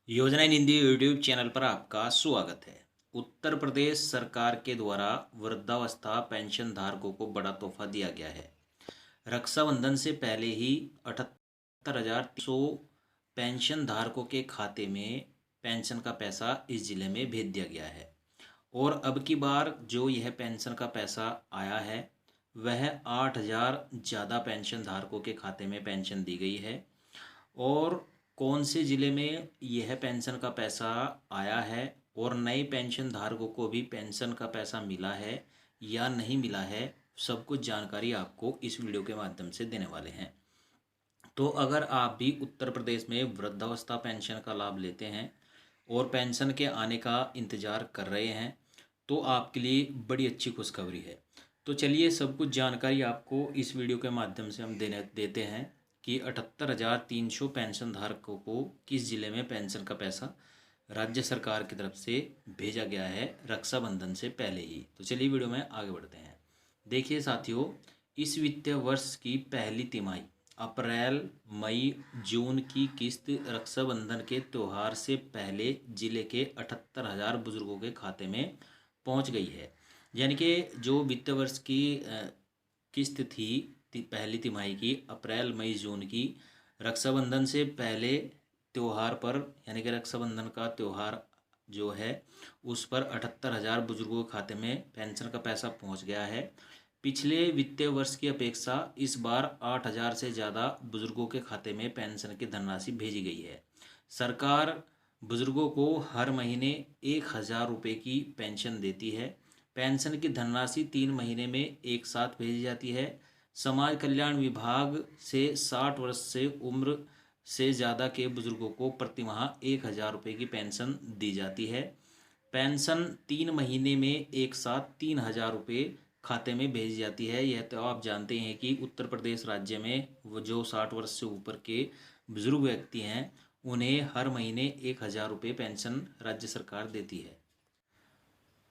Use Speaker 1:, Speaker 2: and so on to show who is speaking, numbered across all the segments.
Speaker 1: योजना इन Hindi YouTube channel पर आपका स्वागत है। उत्तर प्रदेश सरकार के द्वारा वृद्धावस्था पेंशन धारकों को बड़ा तोहफा दिया गया है। रक्षाबंधन से पहले ही 78,300 पेंशन धारकों के खाते में पेंशन का पैसा इस जिले में भेज दिया गया है। और अब की बार जो यह पेंशन का पैसा आया है वह 8,000 ज़्यादा पेंशन धारकों के खाते में पेंशन दी गई है। और कौन से ज़िले में यह पेंशन का पैसा आया है और नए पेंशन धारकों को भी पेंशन का पैसा मिला है या नहीं मिला है, सब कुछ जानकारी आपको इस वीडियो के माध्यम से देने वाले हैं। तो अगर आप भी उत्तर प्रदेश में वृद्धावस्था पेंशन का लाभ लेते हैं और पेंशन के आने का इंतज़ार कर रहे हैं तो आपके लिए बड़ी अच्छी खुशखबरी है। तो चलिए सब कुछ जानकारी आपको इस वीडियो के माध्यम से हम देते हैं कि 78,300 पेंशन धारकों को किस ज़िले में पेंशन का पैसा राज्य सरकार की तरफ से भेजा गया है रक्षाबंधन से पहले ही। तो चलिए वीडियो में आगे बढ़ते हैं। देखिए साथियों, इस वित्तीय वर्ष की पहली तिमाही अप्रैल मई जून की किस्त रक्षाबंधन के त्यौहार से पहले जिले के 78,000 बुजुर्गों के खाते में पहुंच गई है। यानी कि जो वित्तीय वर्ष की किस्त थी पहली तिमाही की अप्रैल मई जून की, रक्षाबंधन से पहले त्यौहार पर यानी कि रक्षाबंधन का त्यौहार जो है उस पर 78,000 बुजुर्गों के खाते में पेंशन का पैसा पहुंच गया है। पिछले वित्तीय वर्ष की अपेक्षा इस बार 8,000 से ज़्यादा बुजुर्गों के खाते में पेंशन की धनराशि भेजी गई है। सरकार बुजुर्गों को हर महीने 1,000 रुपये की पेंशन देती है। पेंशन की धनराशि 3 महीने में एक साथ भेजी जाती है। समाज कल्याण विभाग से 60 वर्ष से उम्र से ज़्यादा के बुजुर्गों को प्रतिमाह 1,000 रुपये की पेंशन दी जाती है। पेंशन 3 महीने में एक साथ 3,000 रुपये खाते में भेजी जाती है। यह तो आप जानते हैं कि उत्तर प्रदेश राज्य में वो जो 60 वर्ष से ऊपर के बुजुर्ग व्यक्ति हैं उन्हें हर महीने 1,000 रुपये पेंशन राज्य सरकार देती है।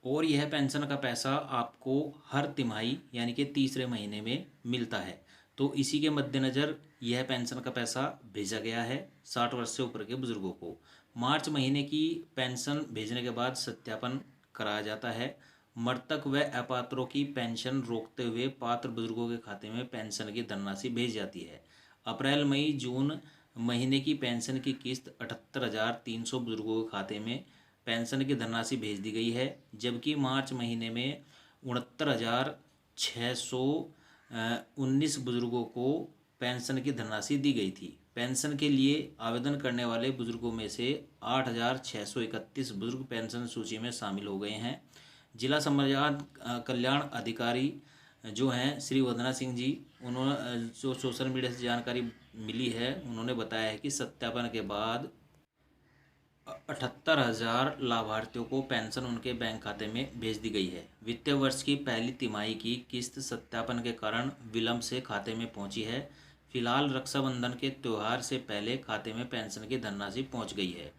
Speaker 1: और यह पेंशन का पैसा आपको हर तिमाही यानी कि तीसरे महीने में मिलता है। तो इसी के मद्देनज़र यह पेंशन का पैसा भेजा गया है 60 वर्ष से ऊपर के बुजुर्गों को। मार्च महीने की पेंशन भेजने के बाद सत्यापन कराया जाता है। मृतक व अपात्रों की पेंशन रोकते हुए पात्र बुजुर्गों के खाते में पेंशन की धनराशि भेज जाती है। अप्रैल मई जून महीने की पेंशन की किस्त 78,300 बुजुर्गों के खाते में पेंशन की धनराशि भेज दी गई है, जबकि मार्च महीने में 69,619 बुजुर्गों को पेंशन की धनराशि दी गई थी। पेंशन के लिए आवेदन करने वाले बुजुर्गों में से 8,631 बुजुर्ग पेंशन सूची में शामिल हो गए हैं। जिला समाज कल्याण अधिकारी जो हैं श्री वंदना सिंह जी, उन्होंने जो सोशल मीडिया से जानकारी मिली है उन्होंने बताया है कि सत्यापन के बाद 78,000 लाभार्थियों को पेंशन उनके बैंक खाते में भेज दी गई है। वित्तीय वर्ष की पहली तिमाही की किस्त सत्यापन के कारण विलंब से खाते में पहुंची है। फिलहाल रक्षाबंधन के त्यौहार से पहले खाते में पेंशन की धनराशि पहुंच गई है।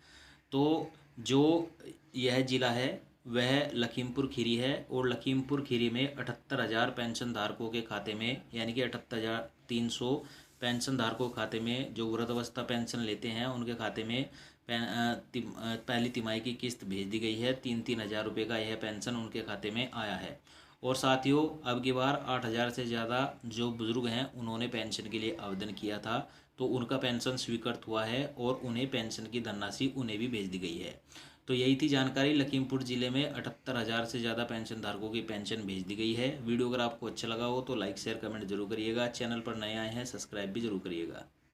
Speaker 1: तो जो यह जिला है वह लखीमपुर खीरी है और लखीमपुर खीरी में 78,000 पेंशन धारकों के खाते में यानी कि 78,300 पेंशन धारकों के खाते में जो वृद्धावस्था पेंशन लेते हैं उनके खाते में पहली तिमाही की किस्त भेज दी गई है। 3,000 रुपये का यह पेंशन उनके खाते में आया है। और साथियों, अब की बार 8,000 से ज़्यादा जो बुज़ुर्ग हैं उन्होंने पेंशन के लिए आवेदन किया था तो उनका पेंशन स्वीकृत हुआ है और उन्हें पेंशन की धनराशि उन्हें भी भेज दी गई है। तो यही थी जानकारी। लखीमपुर ज़िले में 78,000 से ज़्यादा पेंशन धारकों की पेंशन भेज दी गई है। वीडियो अगर आपको अच्छा लगा हो तो लाइक शेयर कमेंट जरूर करिएगा। चैनल पर नए आए हैं सब्सक्राइब भी जरूर करिएगा।